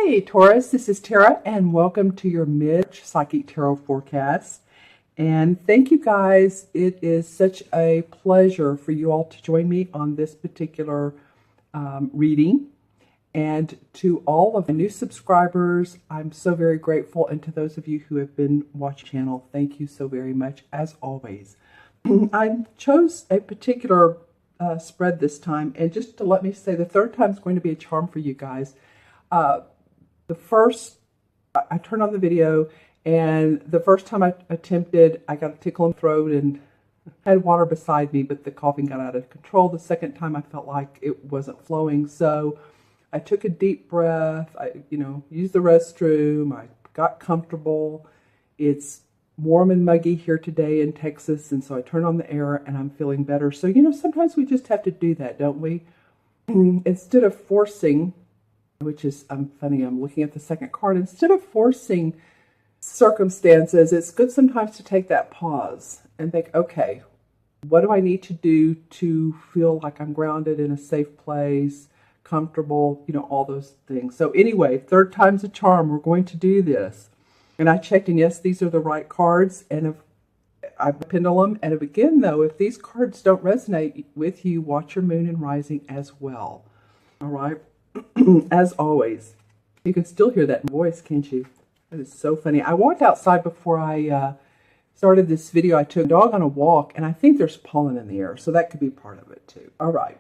Hey Taurus, this is Tara and welcome to your mid-psychic tarot forecast. And thank you guys. It is such a pleasure for you all to join me on this particular reading. And to all of the new subscribers, I'm so very grateful. And to those of you who have been watching the channel, thank you so very much as always. I chose a particular spread this time, and just to let me say, the third time is going to be a charm for you guys. The first, I turned on the video, and the first time I attempted, I got a tickle in the throat and had water beside me, but the coughing got out of control. The second time I felt like it wasn't flowing, so I took a deep breath. I, used the restroom. I got comfortable. It's warm and muggy here today in Texas, and so I turned on the air and I'm feeling better. So, sometimes we just have to do that, don't we? Instead of forcing, which is, funny, I'm looking at the second card. Instead of forcing circumstances, it's good sometimes to take that pause and think, okay, what do I need to do to feel like I'm grounded in a safe place, comfortable, all those things. So anyway, third time's a charm. We're going to do this. And I checked, and yes, these are the right cards. And if I pendulum, and again, though, if these cards don't resonate with you, watch your moon and rising as well. All right. As always, you can still hear that voice, can't you? That is so funny. I walked outside before I started this video. I took a dog on a walk, and I think there's pollen in the air, so that could be part of it too. All right.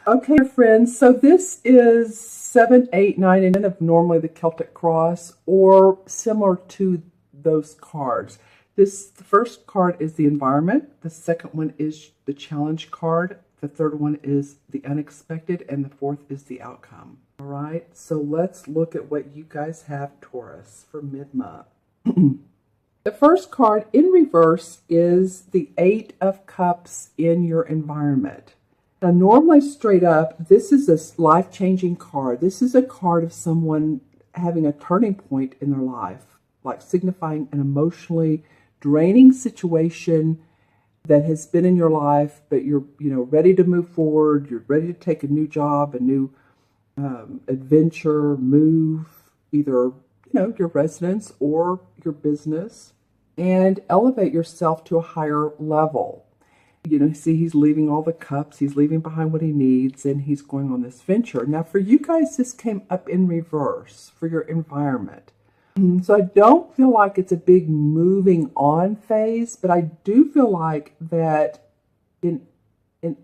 Okay, friends, so this is 7, 8, 9, and 10 of normally the Celtic Cross, or similar to those cards. The first card is the environment. The second one is the challenge card. The third one is the unexpected, and the fourth is the outcome. All right, so let's look at what you guys have, Taurus, for mid-month. The first card in reverse is the 8 of Cups in your environment. Now, normally straight up, this is a life-changing card. This is a card of someone having a turning point in their life, like signifying an emotionally draining situation that has been in your life, but you're ready to move forward. You're ready to take a new job, a new adventure, move either your residence or your business, and elevate yourself to a higher level. See, he's leaving all the cups. He's leaving behind what he needs, and he's going on this venture. Now, for you guys, this came up in reverse for your environment. So I don't feel like it's a big moving on phase, but I do feel like that in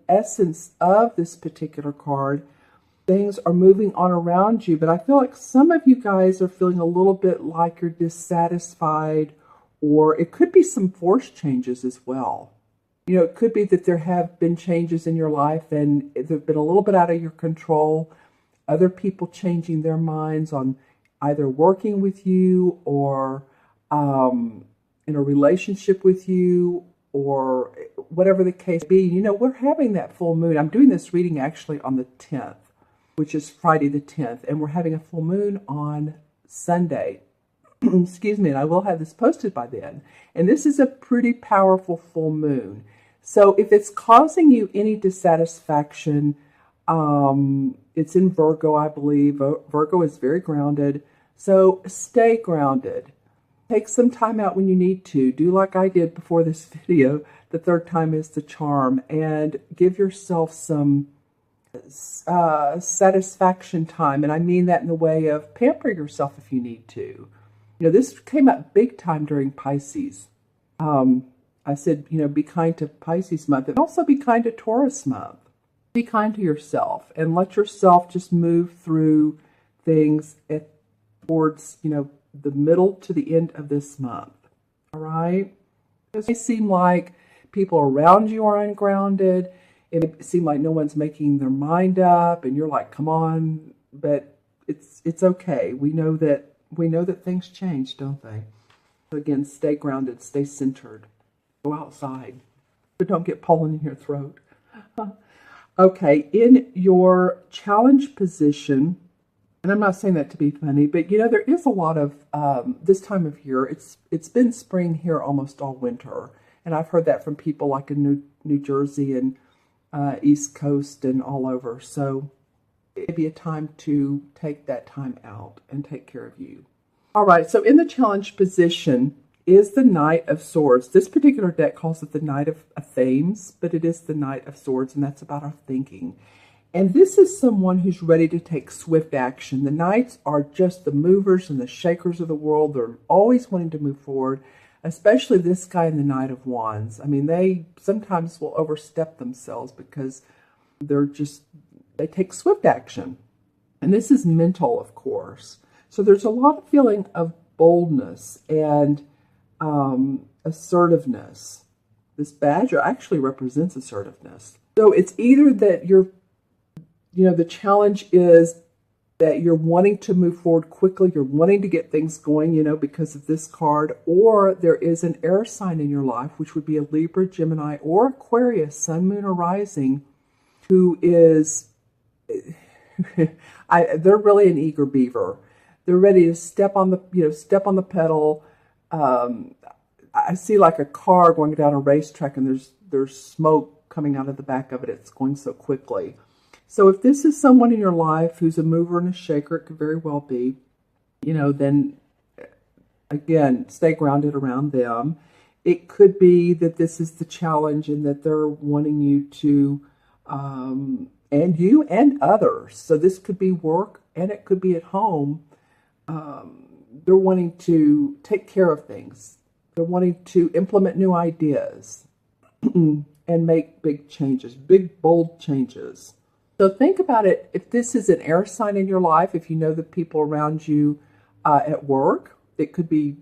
essence of this particular card, things are moving on around you. But I feel like some of you guys are feeling a little bit like you're dissatisfied, or it could be some forced changes as well. It could be that there have been changes in your life and they've been a little bit out of your control. Other people changing their minds on either working with you or in a relationship with you, or whatever the case be. We're having that full moon. I'm doing this reading actually on the 10th, which is Friday the 10th, and we're having a full moon on Sunday. Excuse me, and I will have this posted by then. And this is a pretty powerful full moon. So if it's causing you any dissatisfaction, it's in Virgo, I believe. Virgo is very grounded. So stay grounded. Take some time out when you need to. Do like I did before this video. The third time is the charm. And give yourself some satisfaction time. And I mean that in the way of pamper yourself if you need to. This came up big time during Pisces. I said, be kind to Pisces month, and also be kind to Taurus month. Be kind to yourself and let yourself just move through things towards, the middle to the end of this month. All right? It may seem like people around you are ungrounded. It may seem like no one's making their mind up, and you're like, come on, but it's okay. We know that things change, don't they? So again, stay grounded, stay centered. Go outside, but don't get pollen in your throat. Okay, in your challenge position, and I'm not saying that to be funny, but there is a lot of this time of year. It's been spring here almost all winter, and I've heard that from people like in New Jersey and East Coast and all over. So it'd be a time to take that time out and take care of you. All right, so in the challenge position is the Knight of Swords. This particular deck calls it the Knight of Themes, but it is the Knight of Swords, and that's about our thinking. And this is someone who's ready to take swift action. The Knights are just the movers and the shakers of the world. They're always wanting to move forward, especially this guy in the Knight of Wands. I mean, they sometimes will overstep themselves because they take swift action. And this is mental, of course. So there's a lot of feeling of boldness and assertiveness. This badger actually represents assertiveness. So it's either that the challenge is that you're wanting to move forward quickly, you're wanting to get things going, because of this card, or there is an air sign in your life, which would be a Libra, Gemini, or Aquarius, Sun, Moon, or Rising, who is, they're really an eager beaver. They're ready to step on the pedal. I see like a car going down a racetrack, and there's smoke coming out of the back of it. It's going so quickly. So if this is someone in your life who's a mover and a shaker, it could very well be, then again, stay grounded around them. It could be that this is the challenge and that they're wanting you to, and you and others. So this could be work and it could be at home. They're wanting to take care of things. They're wanting to implement new ideas and make big changes, big, bold changes. So think about it. If this is an air sign in your life, if you know the people around you at work, it could be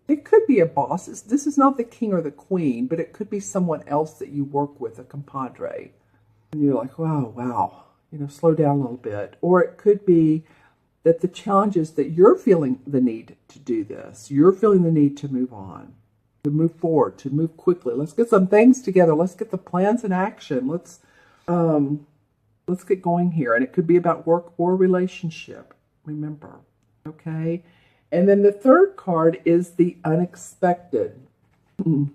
a boss. This is not the king or the queen, but it could be someone else that you work with, a compadre. And you're like, wow, slow down a little bit. Or it could be that the challenge is that you're feeling the need to do this. You're feeling the need to move on, to move forward, to move quickly. Let's get some things together. Let's get the plans in action. Let's get going here. And it could be about work or relationship, remember, okay? And then the third card is the unexpected. And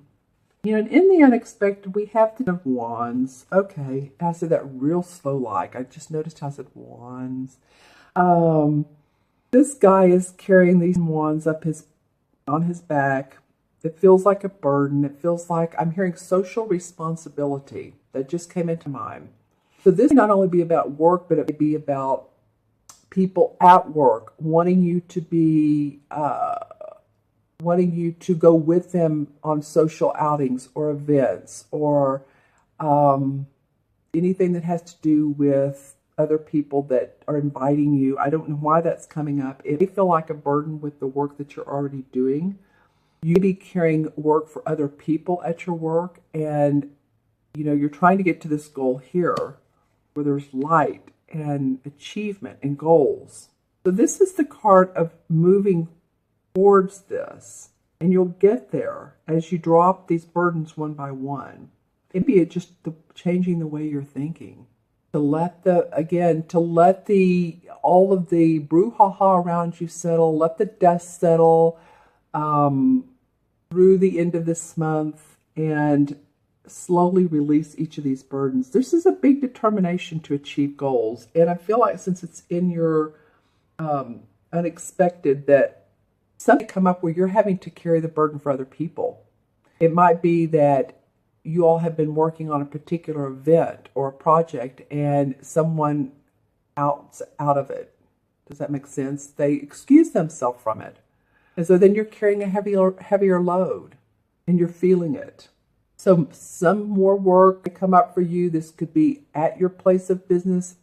in the unexpected, we have the Wands. Okay, I said that real slow like. I just noticed how I said Wands. This guy is carrying these wands on his back. It feels like a burden. It feels like I'm hearing social responsibility. That just came into mind. So this may not only be about work, but it may be about people at work wanting you to go with them on social outings or events or anything that has to do with other people that are inviting you. I don't know why that's coming up. It may feel like a burden with the work that you're already doing. You may be carrying work for other people at your work, and you're trying to get to this goal here where there's light and achievement and goals. So this is the card of moving towards this, and you'll get there as you drop these burdens one by one. Maybe it's just changing the way you're thinking. To let all of the brouhaha around you settle, let the dust settle through the end of this month, and slowly release each of these burdens. This is a big determination to achieve goals. And I feel like since it's in your unexpected, that something come up where you're having to carry the burden for other people. It might be that you all have been working on a particular event or a project and someone out of it. Does that make sense? They excuse themselves from it. And so then you're carrying a heavier load and you're feeling it. So some more work to come up for you. This could be at your place of business,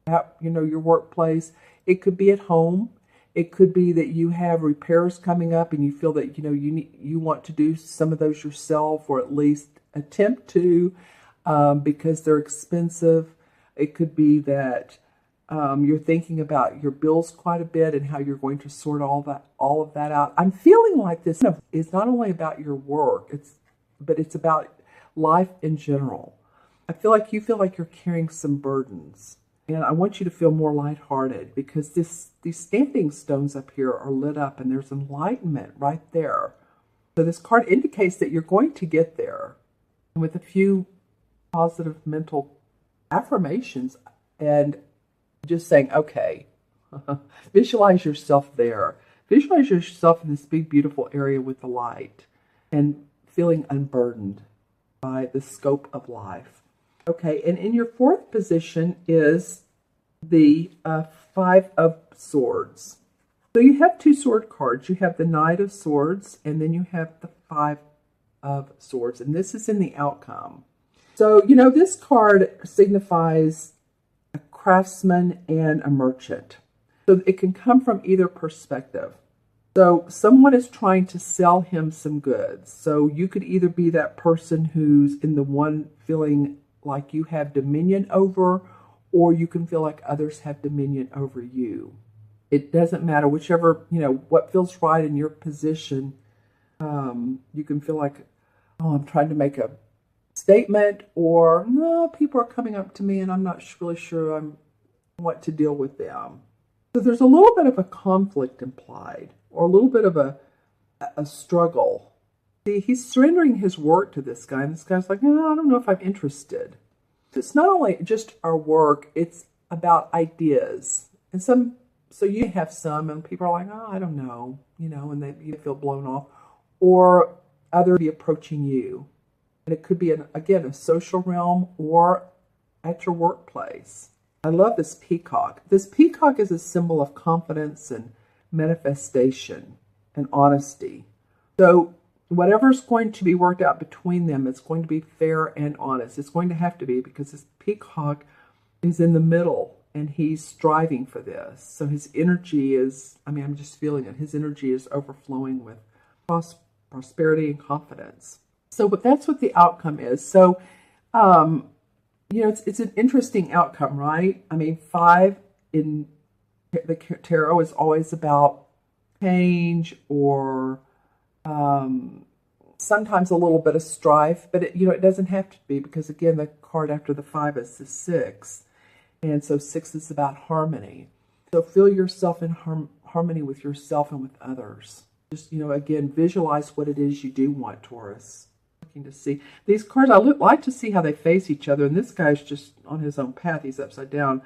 at your workplace. It could be at home. It could be that you have repairs coming up and you feel that you want to do some of those yourself, or at least attempt to, because they're expensive. It could be that you're thinking about your bills quite a bit and how you're going to sort all of that out. I'm feeling like this is not only about your work, but it's about life in general. I feel like you feel like you're carrying some burdens, and I want you to feel more lighthearted because these standing stones up here are lit up and there's enlightenment right there. So this card indicates that you're going to get there. And with a few positive mental affirmations and Just saying, okay, visualize yourself there. Visualize yourself in this big, beautiful area with the light and feeling unburdened by the scope of life. Okay, and in your fourth position is the Five of Swords. So you have two sword cards. You have the Knight of Swords, and then you have the Five of Swords, and this is in the outcome. So, this card signifies a craftsman and a merchant. So it can come from either perspective. So someone is trying to sell him some goods. So you could either be that person who's in the one feeling like you have dominion over, or you can feel like others have dominion over you. It doesn't matter, whichever, what feels right in your position. You can feel like, oh, I'm trying to make a statement, or no, people are coming up to me and I'm not really sure what to deal with them. So there's a little bit of a conflict implied, or a little bit of a struggle. See, he's surrendering his work to this guy, and this guy's like, no, I don't know if I'm interested. It's not only just our work, it's about ideas. And so you have some, and people are like, oh, I don't know, and you feel blown off. Or others be approaching you. And it could be, again, a social realm or at your workplace. I love this peacock. This peacock is a symbol of confidence and manifestation and honesty. So whatever's going to be worked out between them, it's going to be fair and honest. It's going to have to be, because this peacock is in the middle and he's striving for this. So his energy is, I'm just feeling it. His energy is overflowing with prosperity and confidence. So, but that's what the outcome is. So, it's an interesting outcome, right? 5 in the tarot is always about change, or sometimes a little bit of strife, but it doesn't have to be, because again, the card after the 5 is the 6. And so 6 is about harmony. So feel yourself in harmony with yourself and with others. Just, again, visualize what it is you do want, Taurus. Looking to see these cards, I like to see how they face each other. And this guy's just on his own path. He's upside down.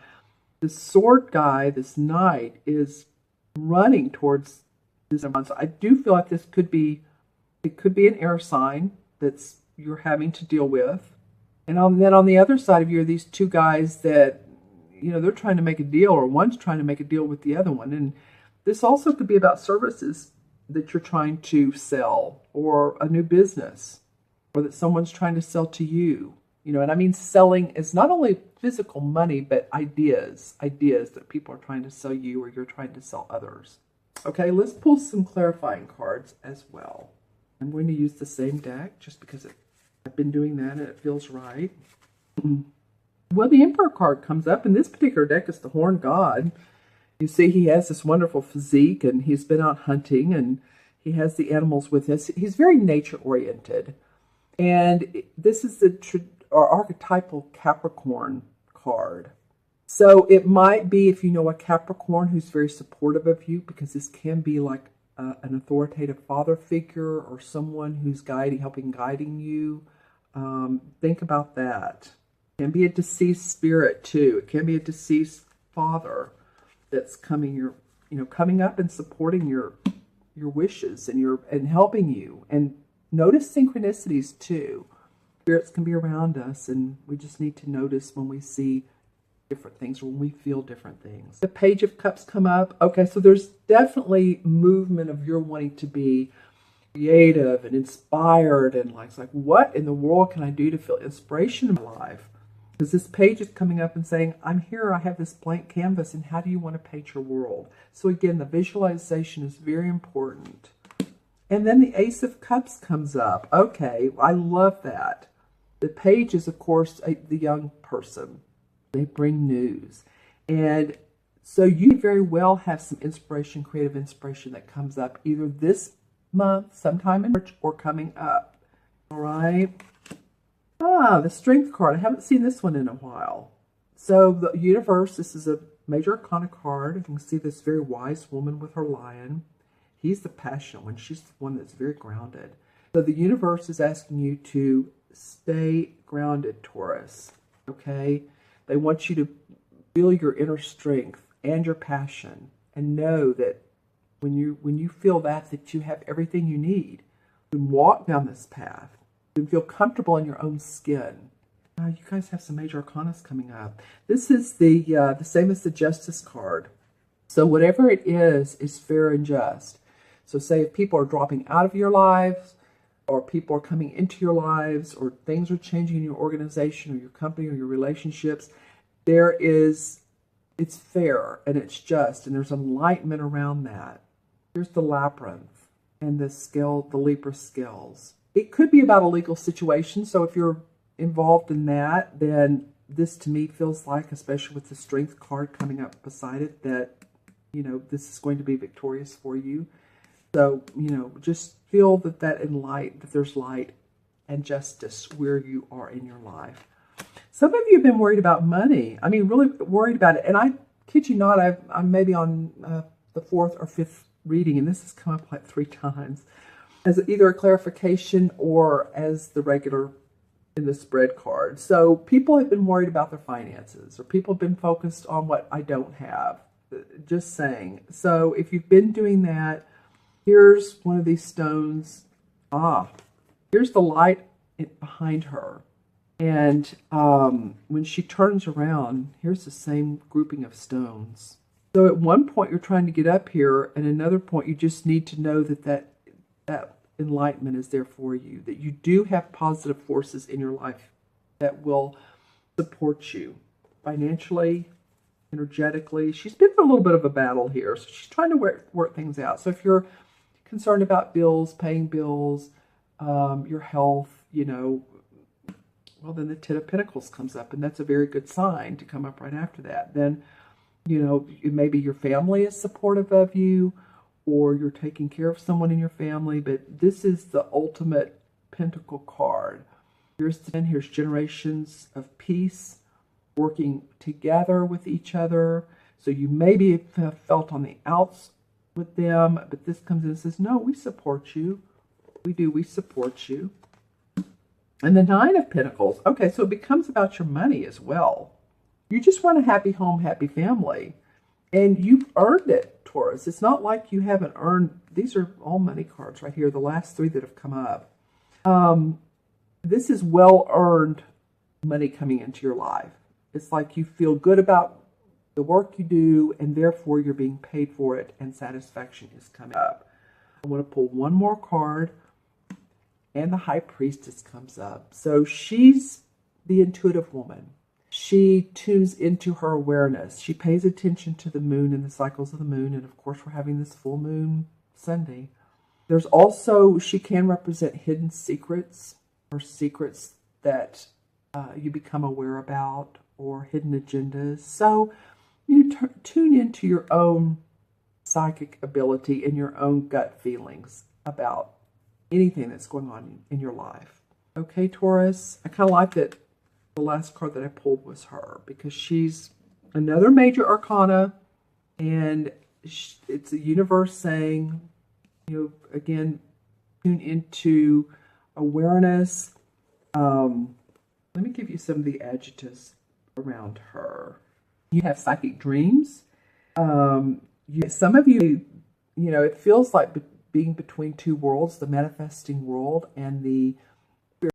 This sword guy, this knight, is running towards this. So I do feel like it could be an air sign that's you're having to deal with. And then on the other side of you are these two guys that, they're trying to make a deal, or one's trying to make a deal with the other one. And this also could be about services that you're trying to sell, or a new business, or that someone's trying to sell to you. And selling is not only physical money, but ideas that people are trying to sell you, or you're trying to sell others. Okay, let's pull some clarifying cards as well. I'm going to use the same deck just because I've been doing that and it feels right. Well, the Emperor card comes up, and this particular deck is the Horn God. You see he has this wonderful physique, and he's been out hunting, and he has the animals with us. He's very nature-oriented. And this is the archetypal Capricorn card. So it might be, if you know a Capricorn who's very supportive of you, because this can be like an authoritative father figure, or someone who's guiding you. Think about that. It can be a deceased spirit too. It can be a deceased father that's coming up and supporting your wishes and helping you. And notice synchronicities too. Spirits can be around us, and we just need to notice when we see different things, or when we feel different things. The Page of Cups come up. Okay, so there's definitely movement of your wanting to be creative and inspired, and it's like, what in the world can I do to feel inspiration in my life? Because this page is coming up and saying, I'm here, I have this blank canvas, and how do you want to paint your world? So again, the visualization is very important. And then the Ace of Cups comes up. Okay, I love that. The page is, of course, the young person. They bring news. And so you very well have some inspiration, creative inspiration that comes up either this month, sometime in March, or coming up. All right. The Strength card. I haven't seen this one in a while. So the universe, this is a major arcana card. You can see this very wise woman with her lion. He's the passionate one. She's the one that's very grounded. So the universe is asking you to stay grounded, Taurus. Okay? They want you to feel your inner strength and your passion, and know that when you feel that you have everything you need, you can walk down this path. You can feel comfortable in your own skin. You guys have some major arcanas coming up. This is the same as the Justice card. So whatever it is fair and just. So say if people are dropping out of your lives, or people are coming into your lives, or things are changing in your organization or your company or your relationships, it's fair and it's just, and there's enlightenment around that. Here's the labyrinth and the Libra scales. It could be about a legal situation. So if you're involved in that, then this to me feels like, especially with the Strength card coming up beside it, that, this is going to be victorious for you. So, just feel that there's light and justice where you are in your life. Some of you have been worried about money. I mean, really worried about it. And I kid you not, I'm maybe on the fourth or fifth reading, and this has come up like 3 times as either a clarification or as the regular in the spread card. So people have been worried about their finances, or people have been focused on what I don't have. Just saying. So if you've been doing that, here's one of these stones. Here's the light behind her. And when she turns around, here's the same grouping of stones. So at one point you're trying to get up here, and another point you just need to know that enlightenment is there for you, that you do have positive forces in your life that will support you financially, energetically. She's been through a little bit of a battle here, so she's trying to work things out. So if you're concerned about bills, paying bills, your health, well, then the Ten of Pentacles comes up, and that's a very good sign to come up right after that. Then, maybe your family is supportive of you, or you're taking care of someone in your family, but this is the ultimate Pentacle card. Here's generations of peace, working together with each other. So you maybe have felt on the outs with them, but this comes in and says, no, we support you. We support you. And the Nine of Pentacles. Okay, so it becomes about your money as well. You just want a happy home, happy family. And you've earned it, Taurus. It's not like you haven't earned. These are all money cards right here, the last 3 that have come up. This is well-earned money coming into your life. It's like you feel good about the work you do, and therefore you're being paid for it, and satisfaction is coming up. I want to pull one more card, and the High Priestess comes up. So she's the intuitive woman. She tunes into her awareness. She pays attention to the moon and the cycles of the moon, and of course we're having this full moon Sunday. There's also, she can represent hidden secrets, or secrets that you become aware about, or hidden agendas. So you tune into your own psychic ability and your own gut feelings about anything that's going on in your life. Okay, Taurus, I kind of like that the last card that I pulled was her, because she's another major arcana, and it's a universe saying, again, tune into awareness. Let me give you some of the adjectives around her. You have psychic dreams. Some of you, it feels like being between 2 worlds, the manifesting world and the